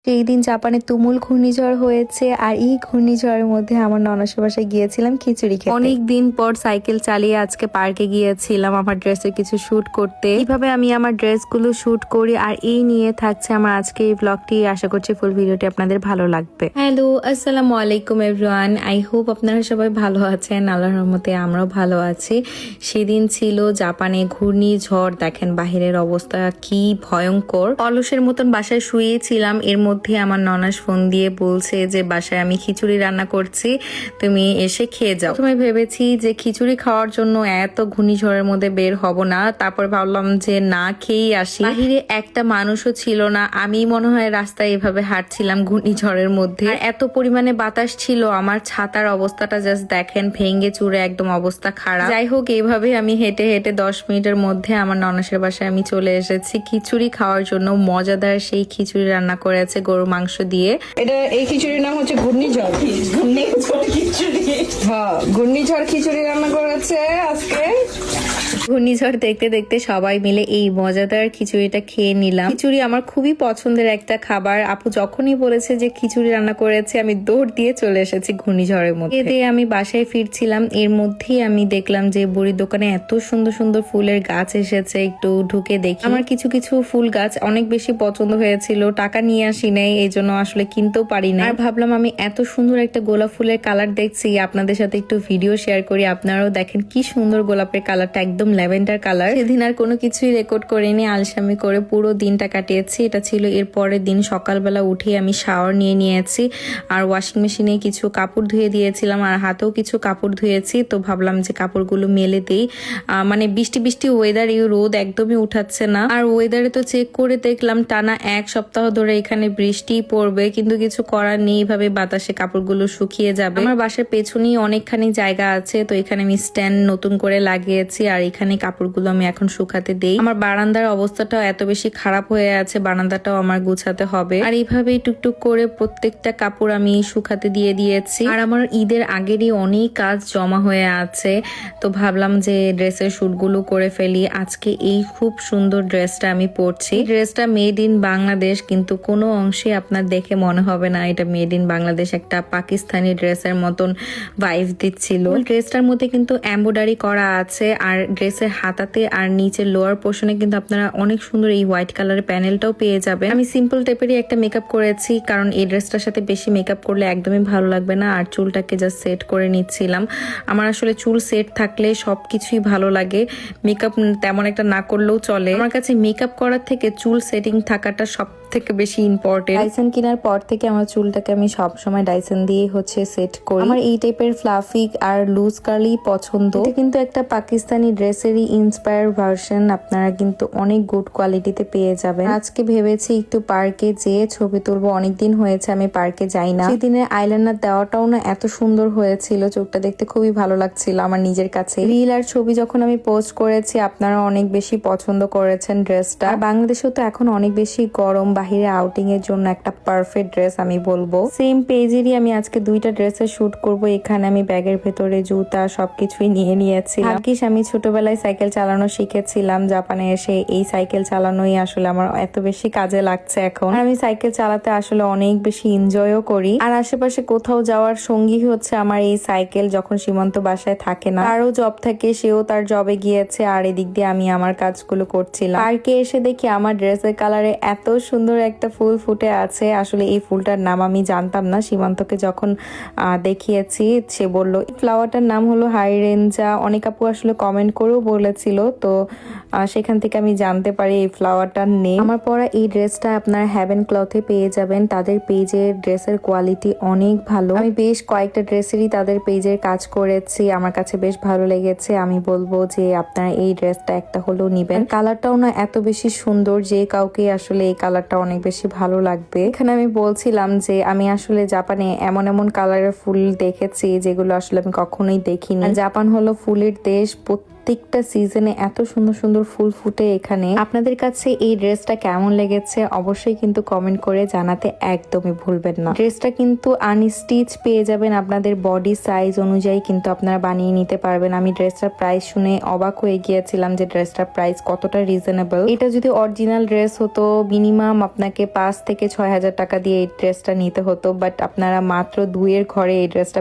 সেই দিন জাপানে তুমুল ঘূর্ণিঝড় হয়েছে আর এই ঘূর্ণিঝড়ের মধ্যে আমার ননাসের বাসায় গিয়েছিলাম খিচুড়ি খেতে। অনেক দিন পর সাইকেল চালিয়ে আজকে পার্কে গিয়েছিলাম আমার ড্রেসের কিছু শুট করতে। এইভাবে আমি আমার ড্রেসগুলো শুট করি আর এই নিয়ে থাকছে আমার আজকে এই ব্লগটি। আশা করছি ফুল ভিডিওটি আপনাদের ভালো লাগবে। হ্যালো, আসসালামু আলাইকুম এভরিওয়ান। আই হোপ আপনারা সবাই ভালো আছেন। আল্লাহর রহমতে আমরাও ভালো আছি। সেদিন ছিল জাপানে ঘূর্ণিঝড়। দেখেন বাহিরের অবস্থা কি ভয়ঙ্কর। অলসের মতন বাসায় শুয়েছিলাম, এর মধ্যে আমার ননাস ফোন দিয়ে বলছে যে বাসায় আমি খিচুড়ি রান্না করছি, তুমি এসে খেয়ে যাও। প্রথমে ভেবেছি যে খিচুড়ি খাওয়ার জন্য এত ঘূর্ণিঝড়ের মধ্যে বের হব না, তারপর ভাবলাম যে না খেয়েই আসি। বাহিরে একটা মানুষও ছিল না, আমি মনে হয় রাস্তায় এভাবে হাঁটছিলাম ঘূর্ণিঝড়ের মধ্যে। আর এত পরিমাণে বাতাস ছিল, আমার ছাতার অবস্থাটা জাস্ট দেখেন, ভেঙে চুরে একদম অবস্থা খারাপ। যাই হোক, এইভাবে আমি হেঁটে হেঁটে 10 মিনিটের মধ্যে আমার ননাসের বাসায় আমি চলে এসেছি খিচুড়ি খাওয়ার জন্য। মজাদার সেই খিচুড়ি রান্না করেছে গরু মাংস দিয়ে। এটা এই খিচুড়ির নাম হচ্ছে ঘূর্ণিঝড় খিচুড়ি। হ্যাঁ, ঘূর্ণিঝড় খিচুড়ি রান্না করেছে আজকে। ঘূর্ণিঝড় দেখতে দেখতে সবাই মিলে এই মজাদার খিচুড়িটা খেয়ে নিলাম। খিচুড়ি আমার খুবই পছন্দের একটা খাবার। আপু যখনই বলেছে যে খিচুড়ি রান্না করেছে, আমি দৌড় দিয়ে চলে এসেছি ঘূর্ণিঝড়ের মধ্যে। এতে আমি বাসায় ফিরছিলাম, এর মধ্যেই আমি দেখলাম যে বুড়ির দোকানে এত সুন্দর সুন্দর ফুলের গাছ এসেছে। একটু ঢুকে দেখি, আমার কিছু কিছু ফুল গাছ অনেক বেশি পছন্দ হয়েছিল। টাকা নিয়ে আসি নাই, এই জন্য আসলে কিনতেও পারি না। আর ভাবলাম আমি এত সুন্দর একটা গোলাপ ফুলের কালার দেখছি, আপনাদের সাথে একটু ভিডিও শেয়ার করি। আপনারাও দেখেন কি সুন্দর গোলাপের কালারটা, একদম ল্যাভেন্ডার কালার। সেদিন আর কোনো কিছুই রেকর্ড করিনি, আলসামি করে পুরো দিনটা কাটিয়েছি। এটা ছিল এর পরের দিন। সকালবেলা উঠে আমি শাওয়ার নিয়ে নিয়েছি আর ওয়াশিং মেশিনে কিছু কাপড় ধুয়ে দিয়েছিলাম আর হাতেও কিছু কাপড় ধুয়েছি। তো ভাবলাম যে কাপড়গুলো মেলে দেই। মানে বৃষ্টি বৃষ্টি ওয়েদার, এই রোদ একদমই উঠাচ্ছে না। আর ওয়েদারে তো চেক করে দেখলাম টানা 1 সপ্তাহ ধরে এখানে বৃষ্টি পড়বে, কিন্তু কিছু করার নেই, এইভাবে বাতাসে কাপড়গুলো শুকিয়ে যাবে। আমার বাসার পেছনেই অনেকখানি জায়গা আছে, তো এখানে আমি স্ট্যান্ড নতুন করে লাগিয়েছি আর এখানে কাপড়গুলো আমি এখন শুকাতে দেই। আমার বারান্দার অবস্থাটাও এত বেশি খারাপ হয়ে আছে, বারান্দাটাও আমার গুছাতে হবে। আর এইভাবেই টুকটুক করে প্রত্যেকটা কাপড় আমি শুকাতে দিয়ে দিয়েছি। আর আমার ঈদের আগেরই অনেক কাজ জমা হয়ে আছে, তো ভাবলাম যে ড্রেসের শুটগুলো করে ফেলি। আজকে এই খুব সুন্দর ড্রেসটা আমি পরছি। ড্রেসটা মেড ইন বাংলাদেশ, কিন্তু কোনো অংশে আপনার দেখে মনে হবে না এটা মেড ইন বাংলাদেশ। একটা পাকিস্তানি ড্রেসের মতন ভাইব দিচ্ছিল। ড্রেসটার মধ্যে কিন্তু এমব্রয়ডারি করা আছে আর ড্রেসের হাতাতে আর নিচের লোয়ার পোর্শনে কিন্তু আপনারা অনেক সুন্দর এই হোয়াইট কালারের প্যানেলটাও পেয়ে যাবেন। আমি সিম্পল টাইপেরই একটা মেকআপ করেছি, কারণ এই ড্রেসটার সাথে বেশি মেকআপ করলে একদমই ভালো লাগবে না। আর চুলটাকে জাস্ট সেট করে নিচ্ছিলাম। আমার আসলে চুল সেট থাকলে সবকিছুই ভালো লাগে, মেকআপ তেমন একটা না করলেও চলে। আমার কাছে মেকআপ করার থেকে চুল সেটিং থাকাটা সব থেকে বেশি ইম্পর্টেন্ট। ডাইসন কেনার পর থেকে আমার চুলটাকে আমি সবসময় ডাইসন দিয়ে সেট করি। আমার এই টাইপের ফ্লাফি আর লুজ কার্লি পছন্দ। এটা কিন্তু একটা পাকিস্তানি ড্রেসেরই ইন্সপায়ার ভার্সন, আপনারা কিন্তু অনেক গুড কোয়ালিটিতে পেয়ে যাবেন। আজকে ভেবেছি একটু পার্কে যেয়ে ছবি তুলবো, অনেকদিন হয়েছে আমি পার্কে যাই না। সেদিনের আইলাইনার দেওয়াটাও না এত সুন্দর হয়েছিল, চোখটা দেখতে খুবই ভালো লাগছিল আমার নিজের কাছে। রিল আর ছবি যখন আমি পোস্ট করেছি, আপনারা অনেক বেশি পছন্দ করেছেন ড্রেসটা। বাংলাদেশেও তো এখন অনেক বেশি গরম, বাহিরে আউটিং এর জন্য একটা পারফেক্ট ড্রেস আমি বলবো। সেম পেজেরই আমি আজকে 2টা ড্রেসের শুট করব। এখানে আমি ব্যাগের ভেতরে জুতা সবকিছুই নিয়ে নিয়েছি। ভাগ্যিস আমি ছোটবেলায় সাইকেল চালানো শিখেছিলাম, জাপানে এসে এই সাইকেল চালানোই আসলে আমার এত বেশি কাজে লাগছে এখন। আর আমি সাইকেল চালাতে আসলে অনেক বেশি এনজয়ও করি। আর আশেপাশে কোথাও যাওয়ার সঙ্গী হচ্ছে আমার এই সাইকেল, যখন সীমান্ত বাসায় থাকে না, তারও জব থাকে, সেও তার জবে গিয়েছে আর এদিক দিয়ে আমি আমার কাজগুলো করছিলাম। পার্কে এসে দেখি আমার ড্রেসের কালারে এত সুন্দর একটা ফুল ফুটে আছে। আসলে এই ফুলটার নাম আমি জানতাম না, সীমান্তকে যখন দেখিয়েছি সে বলল ফ্লাওয়ারটার নাম হলো হাইরেঞ্জা। অনেক আপু আসলে কমেন্ট করেও বলেছিল, তো সেখান থেকে আমি জানতে পারি এই ফ্লাওয়ারটার নেম। আমার পরা এই ড্রেসটা আপনার হ্যাভেন ক্লথে পেয়ে যাবেন, তাদের পেজের ড্রেসের কোয়ালিটি অনেক ভালো। আমি বেশ কয়েকটা ড্রেসেরই তাদের পেজের কাজ করেছি, আমার কাছে বেশ ভালো লেগেছে। আমি বলবো যে আপনারা এই ড্রেসটা একটা হলেও নিবেন। কালারটাও না এত বেশি সুন্দর, যে কাউকে আসলে এই কালারটা অনেক বেশি ভালো লাগবে। এখানে আমি বলছিলাম যে আমি আসলে জাপানে এমন এমন কালারের ফুল দেখেছি যেগুলো আসলে আমি কখনোই দেখিনি। জাপান হলো ফুলের দেশ, প্রত্যেকটা সিজনে এত সুন্দর সুন্দর ফুল ফুটে এখানে। আপনাদের কাছে এই ড্রেসটা কেমন লেগেছে অবশ্যই কিন্তু কমেন্ট করে জানাতে একদমই ভুলবেন না। ড্রেসটা কিন্তু আনস্টিচ পেয়ে যাবেন, আপনাদের বডি সাইজ অনুযায়ী কিন্তু আপনারা বানিয়ে নিতে পারবেন। আমি ড্রেসটার প্রাইস শুনে অবাক হয়ে গিয়েছিলাম যে ড্রেসটার প্রাইস কতটা রিজনেবল। এটা যদি অরিজিনাল ড্রেস হতো মিনিমাম আপনাকে 5 থেকে 6 হাজার টাকা দিয়ে এই ড্রেসটা নিতে হতো, বাট আপনারা মাত্র 2 এর ঘরে এই ড্রেসটা